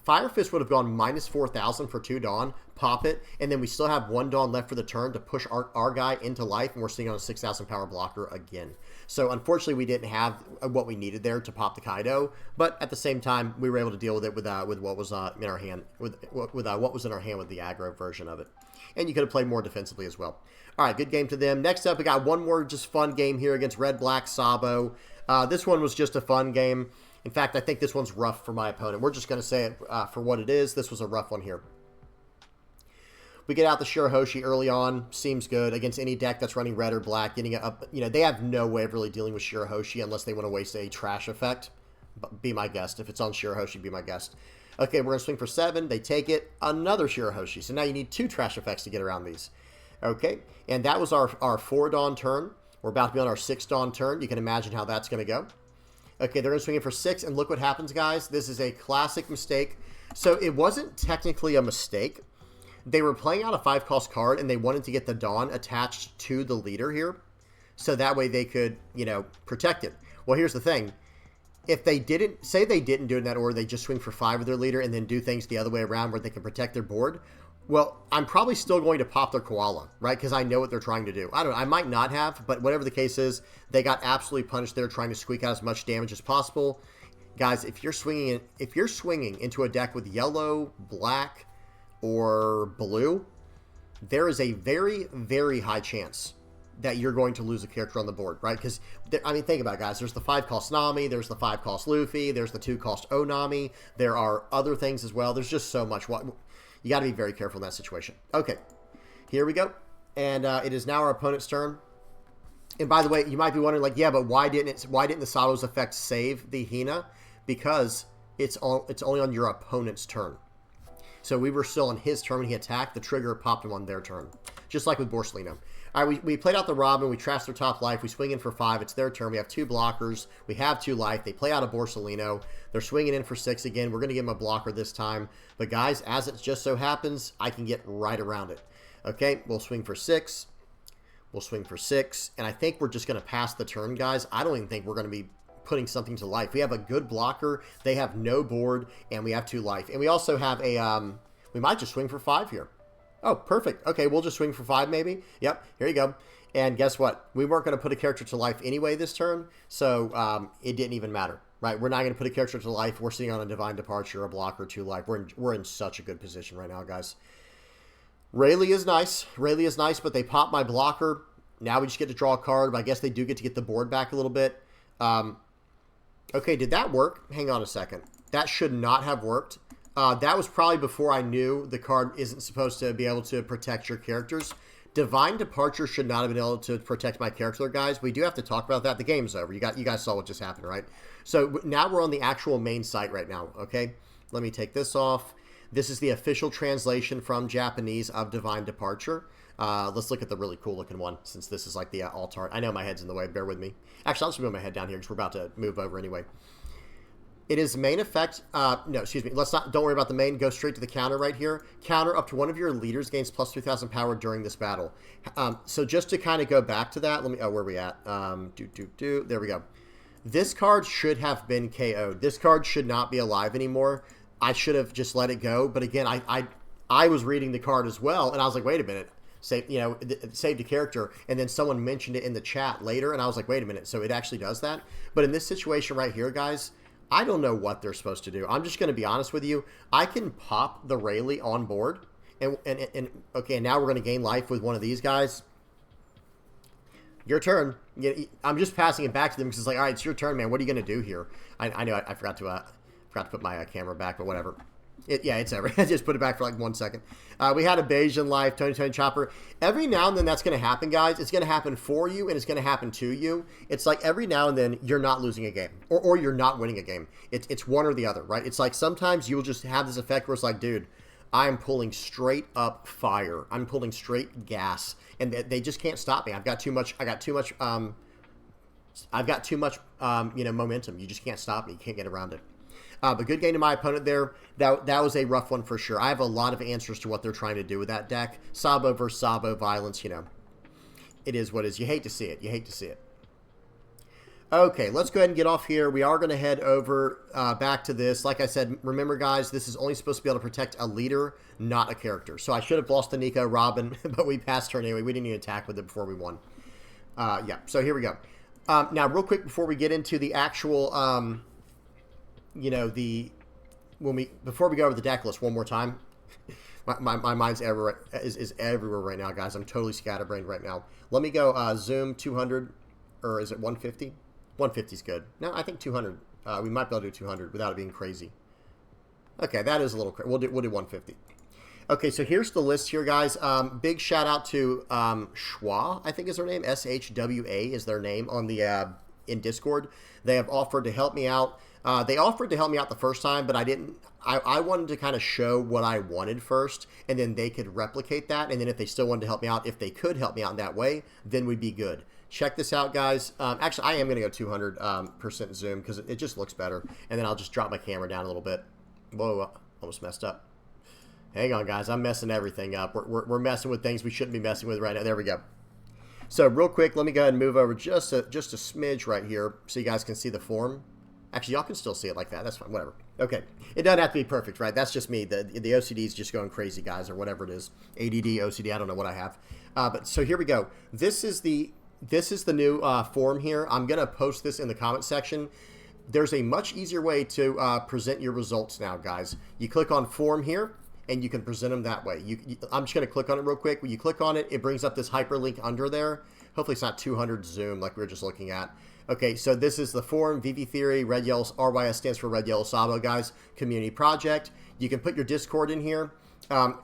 Fire Fist would have gone minus 4,000 for 2 Dawn, pop it, and then we still have 1 Dawn left for the turn to push our guy into life, and we're sitting on a 6,000 power blocker again. So unfortunately, we didn't have what we needed there to pop the Kaido, but at the same time, we were able to deal with it with what was in our hand, with what was in our hand with the aggro version of it. And you could have played more defensively as well. All right, good game to them. Next up, we got one more just fun game here against Red Black Sabo. This one was just a fun game. In fact, I think this one's rough for my opponent. We're just going to say it for what it is. This was a rough one here. We get out the Shirahoshi early on. Seems good against any deck that's running red or black. Getting it up, you know, they have no way of really dealing with Shirahoshi unless they want to waste a trash effect. But be my guest. If it's on Shirahoshi, be my guest. Okay, we're going to swing for 7. They take it. Another Shirahoshi. So now you need 2 trash effects to get around these. Okay, and that was our 4 Dawn turn. We're about to be on our 6 Dawn turn. You can imagine how that's going to go. Okay, they're going to swing it for 6, and look what happens, guys. This is a classic mistake. So it wasn't technically a mistake. They were playing out a 5-cost card, and they wanted to get the Dawn attached to the leader here, so that way they could, you know, protect it. Well, here's the thing. If they didn't, say they didn't do it in that order, they just swing for 5 with their leader and then do things the other way around where they can protect their board, well, I'm probably still going to pop their koala, right? Because I know what they're trying to do. I don't know. I might not have, but whatever the case is, they got absolutely punished there trying to squeak out as much damage as possible. Guys, if you're swinging into a deck with yellow, black, or blue, there is a very, very high chance that you're going to lose a character on the board, right? Because, I mean, think about it, guys. There's the 5-cost Nami. There's the 5-cost Luffy. There's the 2-cost Onami. There are other things as well. There's just so much. You got to be very careful in that situation. Okay, here we go. And it is now our opponent's turn. And by the way, you might be wondering, like, yeah, but why didn't the Sabo's effect save the Hina? Because it's only on your opponent's turn. So we were still on his turn when he attacked. The trigger popped him on their turn, just like with Borsalino. All right, we played out the Robin. We trashed their top life. We swing in for 5. It's their turn. We have 2 blockers. We have 2 life. They play out a Borsalino. They're swinging in for 6 again. We're going to give them a blocker this time. But, guys, as it just so happens, I can get right around it. Okay, we'll swing for 6. We'll swing for 6. And I think we're just going to pass the turn, guys. I don't even think we're going to be putting something to life. We have a good blocker. They have no board, and we have 2 life. And we also have a, we might just swing for 5 here. Oh, perfect. Okay, we'll just swing for 5 maybe. Yep, here you go. And guess what? We weren't going to put a character to life anyway this turn, so it didn't even matter, right? We're not going to put a character to life. We're sitting on a Divine Departure, a blocker, 2 life. We're in such a good position right now, guys. Rayleigh is nice. Rayleigh is nice, but they pop my blocker. Now we just get to draw a card, but I guess they do get to get the board back a little bit. Okay, did that work? Hang on a second. That should not have worked. That was probably before I knew the card isn't supposed to be able to protect your characters. Divine Departure should not have been able to protect my character, guys. We do have to talk about that. The game's over. You guys saw what just happened, right? So now we're on the actual main site right now, okay? Let me take this off. This is the official translation from Japanese of Divine Departure. Let's look at the really cool looking one, since this is like the alt art. I know my head's in the way. Bear with me. Actually, I'll just move my head down here because we're about to move over anyway. It is main effect. No, excuse me. Don't worry about the main. Go straight to the counter right here. Counter up to one of your leaders gains plus 3,000 power during this battle. So just to kind of go back to that, let me. Oh, where are we at? There we go. This card should have been KO'd. This card should not be alive anymore. I should have just let it go. But again, I was reading the card as well, and I was like, wait a minute. Saved a character, and then someone mentioned it in the chat later, and I was like, wait a minute. So it actually does that. But in this situation right here, guys, I don't know what they're supposed to do. I'm just going to be honest with you. I can pop the Rayleigh on board, and okay, now we're going to gain life with one of these guys. Your turn. I'm just passing it back to them because it's like, all right, it's your turn, man. What are you going to do here? I know I forgot to put my camera back, but whatever. Yeah, it's over. I just put it back for like 1 second. We had a Bayesian life, Tony Chopper. Every now and then that's going to happen, guys. It's going to happen for you, and it's going to happen to you. It's like every now and then you're not losing a game, or you're not winning a game. It's one or the other, right? It's like sometimes you'll just have this effect where it's like, dude, I'm pulling straight up fire. I'm pulling straight gas, and they just can't stop me. I've got too much momentum. You just can't stop me. You can't get around it. But good game to my opponent there. That was a rough one for sure. I have a lot of answers to what they're trying to do with that deck. Sabo versus Sabo violence, it is what it is. You hate to see it. You hate to see it. Okay, let's go ahead and get off here. We are going to head over back to this. Like I said, remember, guys, this is only supposed to be able to protect a leader, not a character. So I should have lost to Nico Robin, but we passed her anyway. We didn't even attack with it before we won. Yeah, so here we go. Now, real quick, before we get into the actual... before we go over the deck list one more time, my mind's is everywhere right now, guys. I'm totally scatterbrained right now. Let me go zoom 200, or is it 150? 150 is good. No, I think 200. We might be able to do 200 without it being crazy. Okay, that is a little crazy. We'll do 150. Okay, so here's the list here, guys. Big shout out to Shwa, I think is their name. SHWA is their name on the in Discord. They have offered to help me out. They offered to help me out the first time, but I didn't. I wanted to kind of show what I wanted first, and then they could replicate that. And then if they still wanted to help me out, if they could help me out in that way, then we'd be good. Check this out, guys. Actually, I am going to go 200% zoom because it just looks better. And then I'll just drop my camera down a little bit. Whoa, almost messed up. Hang on, guys. I'm messing everything up. We're messing with things we shouldn't be messing with right now. There we go. So real quick, let me go ahead and move over just a smidge right here so you guys can see the form. Actually, y'all can still see it like that. That's fine. Whatever. Okay. It doesn't have to be perfect, right? That's just me. The OCD is just going crazy, guys, or whatever it is. ADD, OCD, I don't know what I have. But so here we go. This is the new form here. I'm going to post this in the comment section. There's a much easier way to present your results now, guys. You click on form here, and you can present them that way. I'm just going to click on it real quick. When you click on it, it brings up this hyperlink under there. Hopefully it's not 200 zoom like we were just looking at. Okay, so this is the forum, VV Theory, Red Yellow, RYS stands for Red Yellow Sabo, guys, community project. You can put your Discord in here,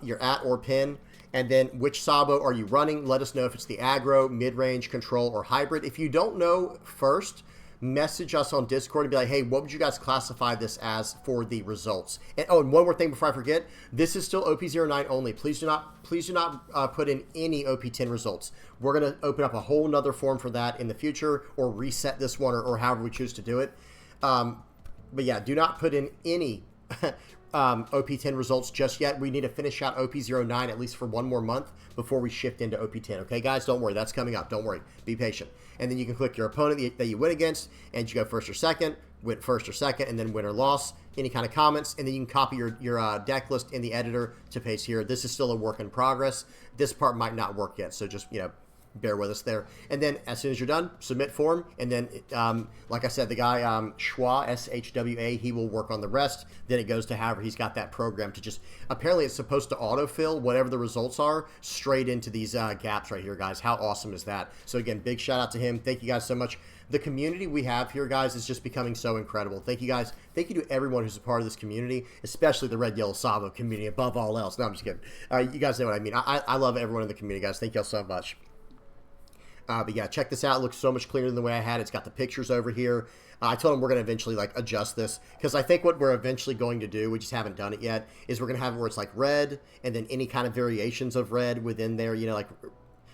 your @ or pin, and then which Sabo are you running? Let us know if it's the aggro, mid-range, control, or hybrid. If you don't know first, message us on Discord and be like, hey, what would you guys classify this as for the results? And oh, and one more thing before I forget, this is still OP09 only. Please do not put in any OP10 results. We're going to open up a whole nother form for that in the future, or reset this one, or however we choose to do it. But yeah, do not put in any OP10 results just yet. We need to finish out OP09 at least for one more month before we shift into OP10. Okay, guys, don't worry. That's coming up. Don't worry. Be patient. And then you can click your opponent that you win against, and you go first or second, win first or second, and then win or loss, any kind of comments, and then you can copy your deck list in the editor to paste here. This is still a work in progress. This part might not work yet, so just, bear with us there. And then as soon as you're done, submit form. And then, like I said, the guy, Shwa, S-H-W-A, he will work on the rest. Then it goes to however he's got that program to just, apparently it's supposed to autofill whatever the results are straight into these gaps right here, guys. How awesome is that? So again, big shout out to him. Thank you guys so much. The community we have here, guys, is just becoming so incredible. Thank you, guys. Thank you to everyone who's a part of this community, especially the Red Yellow Sabo community above all else. No, I'm just kidding. You guys know what I mean. I love everyone in the community, guys. Thank y'all so much. But yeah, check this out. It looks so much clearer than the way I had it. It's got the pictures over here. I told him we're going to eventually adjust this, because I think what we're eventually going to do, we just haven't done it yet, is we're going to have it where it's like red and then any kind of variations of red within there,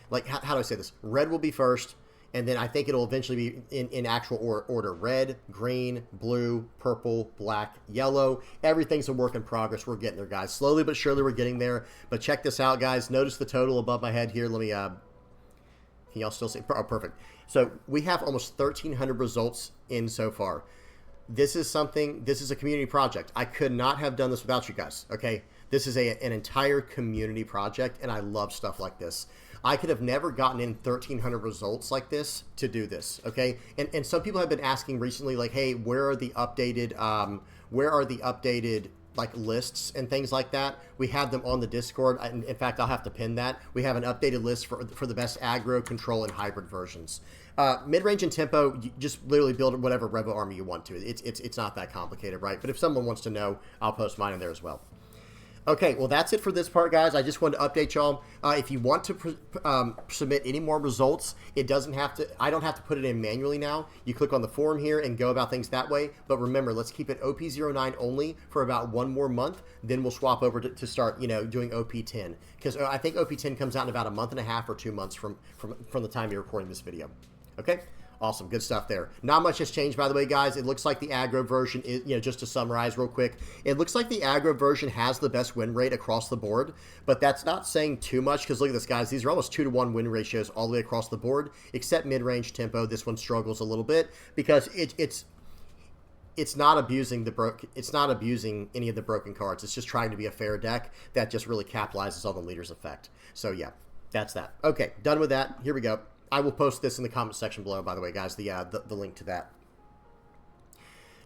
like how do I say this? Red will be first, And then I think it'll eventually be in actual order: red, green, blue, purple, black, yellow. Everything's a work in progress. We're getting there, guys. Slowly but surely we're getting there. But check this out, guys. Notice the total above my head here. Let me, can y'all still see? Oh, perfect. So we have almost 1,300 results in so far. This is a community project. I could not have done this without you guys, okay? This is an entire community project, and I love stuff like this. I could have never gotten in 1,300 results like this to do this, okay? And some people have been asking recently, like, hey, where are the updated like lists and things like that? We have them on the Discord. In fact, I'll have to pin that. We have an updated list for the best aggro, control, and hybrid versions. Mid-range and tempo, you just literally build whatever Revo army you want to. It's not that complicated, right? But if someone wants to know, I'll post mine in there as well. Okay, well, that's it for this part, guys. I just wanted to update y'all. If you want to submit any more results, it doesn't have to. I don't have to put it in manually now. You click on the form here and go about things that way. But remember, let's keep it OP09 only for about 1 more month. Then we'll swap over to start, doing OP10, because I think OP10 comes out in about a month and a half or 2 months from the time you're recording this video. Okay. Awesome. Good stuff there. Not much has changed, by the way, guys. It looks like the aggro version is, just to summarize real quick, it looks like the aggro version has the best win rate across the board, but that's not saying too much, because look at this, guys. These are almost 2-to-1 win ratios all the way across the board, except mid-range tempo. This one struggles a little bit because it's not abusing any of the broken cards. It's just trying to be a fair deck that just really capitalizes on the leader's effect. So yeah, that's that. Okay, done with that. Here we go. I will post this in the comment section below, by the way, guys, the link to that.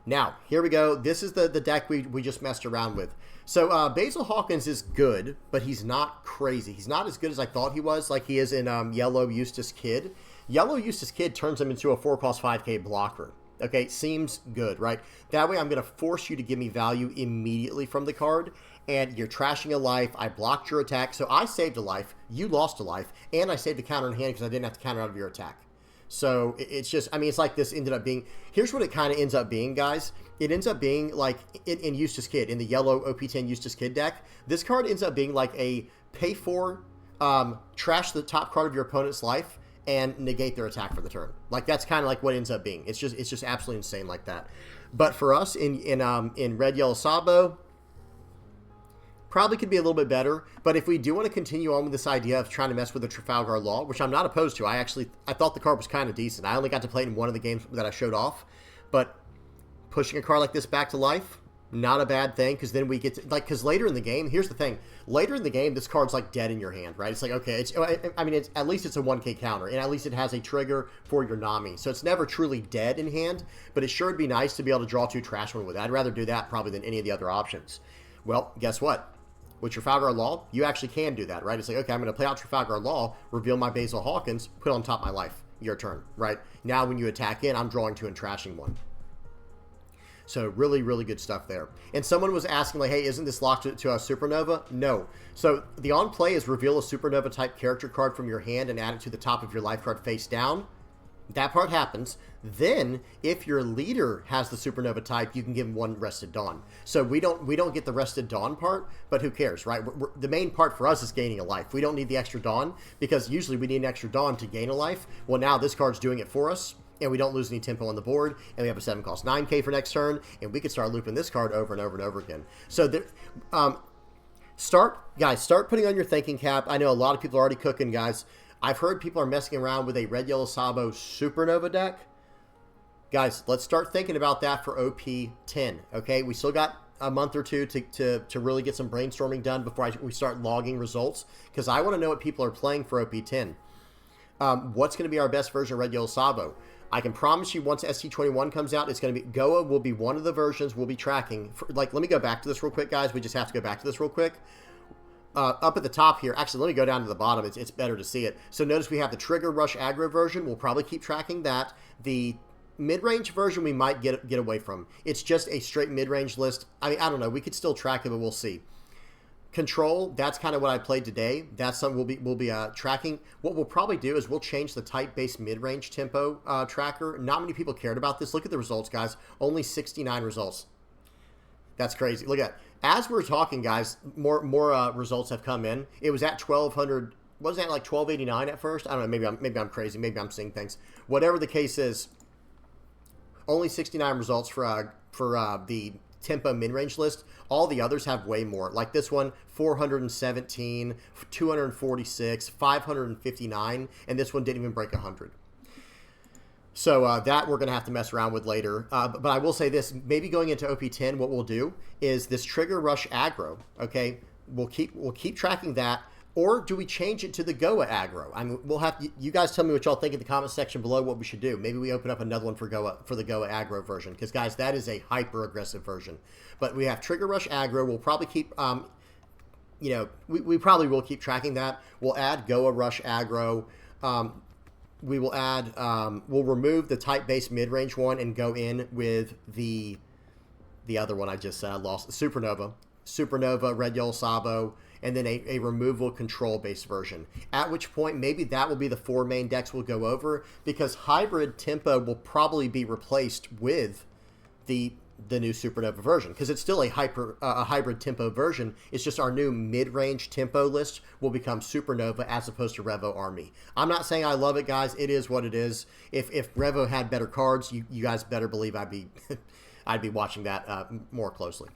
Now, here we go. This is the deck we just messed around with. So, Basil Hawkins is good, but he's not crazy. He's not as good as I thought he was, like he is in Yellow Eustace Kid. Yellow Eustace Kid turns him into a 4-cost 5K blocker. Okay, seems good, right? That way I'm going to force you to give me value immediately from the card, and you're trashing a life. I blocked your attack, so I saved a life, you lost a life, and I saved a counter in hand because I didn't have to counter out of your attack. So it's just, it's like this ended up being, here's what it kind of ends up being, guys. It ends up being like in Eustace Kid, in the yellow OP10 Eustace Kid deck, this card ends up being like a pay for, trash the top card of your opponent's life, and negate their attack for the turn. Like, that's kind of like what it ends up being. It's just absolutely insane like that. But for us in Red Yellow Sabo, probably could be a little bit better. But if we do want to continue on with this idea of trying to mess with the Trafalgar Law, which I'm not opposed to, I thought the card was kind of decent. I only got to play it in one of the games that I showed off, but pushing a card like this back to life, not a bad thing, because then we get to, like, because later in the game, here's the thing, later in the game, this card's like dead in your hand, right? It's like, okay, at least it's a 1K counter, and at least it has a trigger for your Nami, so it's never truly dead in hand, but it sure would be nice to be able to draw 2 trash one with it. I'd rather do that probably than any of the other options. Well, guess what? With Trafalgar Law, you actually can do that, right? It's like, okay, I'm going to play out Trafalgar Law, reveal my Basil Hawkins, put on top of my life, your turn, right? Now when you attack in, I'm drawing 2 and trashing 1. So really, really good stuff there. And someone was asking, like, hey, isn't this locked to a Supernova? No. So the on play is reveal a Supernova type character card from your hand and add it to the top of your life card face down. That part happens. Then, if your leader has the Supernova type, you can give him 1 Rested Dawn. So we don't get the Rested Dawn part, but who cares, right? The main part for us is gaining a life. We don't need the extra Dawn, because usually we need an extra Dawn to gain a life. Well, now this card's doing it for us, and we don't lose any tempo on the board, and we have a 7-cost 9K for next turn, and we can start looping this card over and over and over again. So, start putting on your thinking cap. I know a lot of people are already cooking, guys. I've heard people are messing around with a Red Yellow Sabo Supernova deck. Guys, let's start thinking about that for OP10, okay? We still got a month or two to really get some brainstorming done before we start logging results, because I want to know what people are playing for OP10. What's going to be our best version of Red Yellow Sabo? I can promise you once ST21 comes out, it's going to be, Goa will be one of the versions we'll be tracking. Let me go back to this real quick, guys. We just have to go back to this real quick. Up at the top here, actually, let me go down to the bottom. It's better to see it. So notice we have the Trigger Rush Aggro version. We'll probably keep tracking that. The mid-range version we might get away from. It's just a straight mid-range list. I don't know. We could still track it, but we'll see. Control, that's kind of what I played today. That's something we'll be tracking. What we'll probably do is we'll change the type-based mid-range tempo tracker. Not many people cared about this. Look at the results, guys. Only 69 results. That's crazy. Look at that. As we're talking, guys, more results have come in. It was at 1,200 wasn't that like 1289 at first? I don't know. Maybe I'm crazy. Maybe I'm seeing things. Whatever the case is, only 69 results for the tempo mid-range list. All the others have way more. Like this one, 417, 246, 559, and this one didn't even break 100. So that we're going to have to mess around with later. But I will say this, maybe going into OP10, what we'll do is this trigger rush aggro, okay? We'll keep tracking that. Or do we change it to the Goa aggro? I mean, we'll have you guys tell me what y'all think in the comment section below what we should do. Maybe we open up another one for the Goa aggro version, because guys, that is a hyper aggressive version. But we have trigger rush aggro. We'll probably keep you know, we probably will keep tracking that. We'll add Goa rush aggro. We will add we'll remove the type based mid range one and go in with the other one I just said I lost, Supernova, Red Yellow Sabo, and then a removal control-based version. At which point, maybe that will be the 4 main decks we'll go over, because Hybrid Tempo will probably be replaced with the new Supernova version, because it's still a Hybrid Tempo version. It's just our new mid-range Tempo list will become Supernova as opposed to Revo Army. I'm not saying I love it, guys. It is what it is. If Revo had better cards, you guys better believe I'd be I'd be watching that more closely.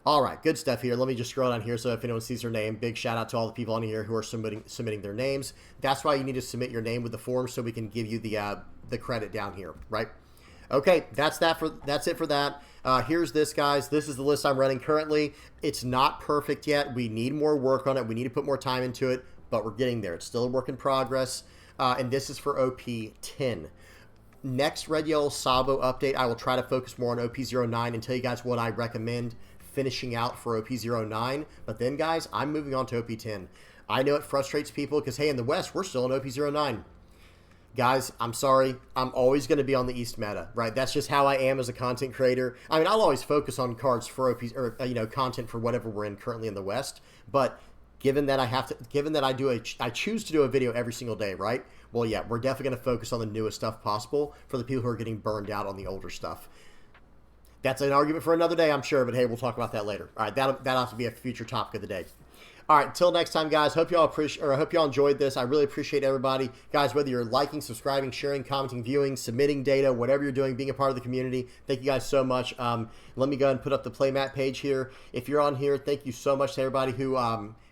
All right, good stuff here. Let me just scroll down here so if anyone sees their name, big shout out to all the people on here who are submitting their names. That's why you need to submit your name with the form so we can give you the credit down here, right? Okay, that's it for that. Here's this, guys. This is the list I'm running currently. It's not perfect yet. We need more work on it. We need to put more time into it, but we're getting there. It's still a work in progress, and this is for OP10. Next Red Yellow Sabo update, I will try to focus more on OP09 and tell you guys what I recommend finishing out for OP09. But then, guys, I'm moving on to OP10. I know it frustrates people because, hey, in the West, we're still in OP09. Guys, I'm sorry. I'm always going to be on the East meta, right? That's just how I am as a content creator. I mean, I'll always focus on cards for OP, or content for whatever we're in currently in the West. But given that I choose to do a video every single day, right? Well, yeah, we're definitely going to focus on the newest stuff possible for the people who are getting burned out on the older stuff. That's an argument for another day, I'm sure, but hey, we'll talk about that later. All right, that'll have to be a future topic of the day. All right, until next time, guys. I hope y'all enjoyed this. I really appreciate everybody, guys. Whether you're liking, subscribing, sharing, commenting, viewing, submitting data, whatever you're doing, being a part of the community, thank you guys so much. Let me go ahead and put up the playmat page here. If you're on here, thank you so much to everybody who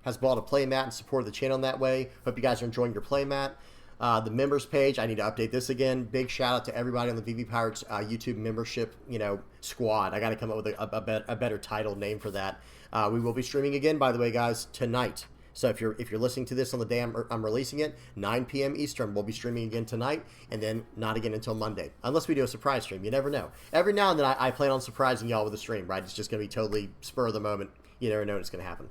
has bought a playmat and supported the channel in that way. Hope you guys are enjoying your playmat. The members page, I need to update this again. Big shout out to everybody on the VV Pirates YouTube membership, squad. I got to come up with a better title name for that. We will be streaming again, by the way, guys, tonight. So if you're listening to this on the day I'm releasing it, 9 p.m. Eastern, we'll be streaming again tonight, and then not again until Monday, unless we do a surprise stream. You never know. Every now and then I plan on surprising y'all with a stream, right? It's just going to be totally spur of the moment. You never know when it's going to happen.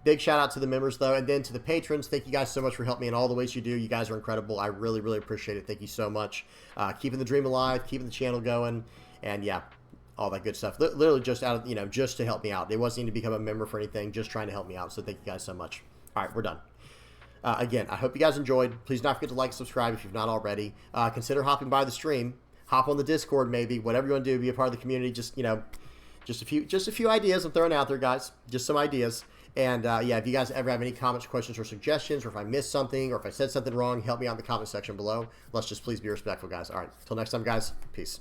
Big shout out to the members, though, and then to the patrons. Thank you guys so much for helping me in all the ways you do. You guys are incredible. I really, really appreciate it. Thank you so much. Keeping the dream alive, keeping the channel going, and yeah, all that good stuff. Literally just out of, just to help me out. It wasn't to become a member for anything, just trying to help me out. So thank you guys so much. All right, we're done. Again, I hope you guys enjoyed. Please not forget to like, subscribe if you've not already. Consider hopping by the stream. Hop on the Discord, maybe. Whatever you want to do, be a part of the community. Just a few ideas I'm throwing out there, guys. Just some ideas. And yeah, if you guys ever have any comments, questions, or suggestions, or if I missed something, or if I said something wrong, help me out in the comment section below. Let's just please be respectful, guys. All right, until next time, guys. Peace.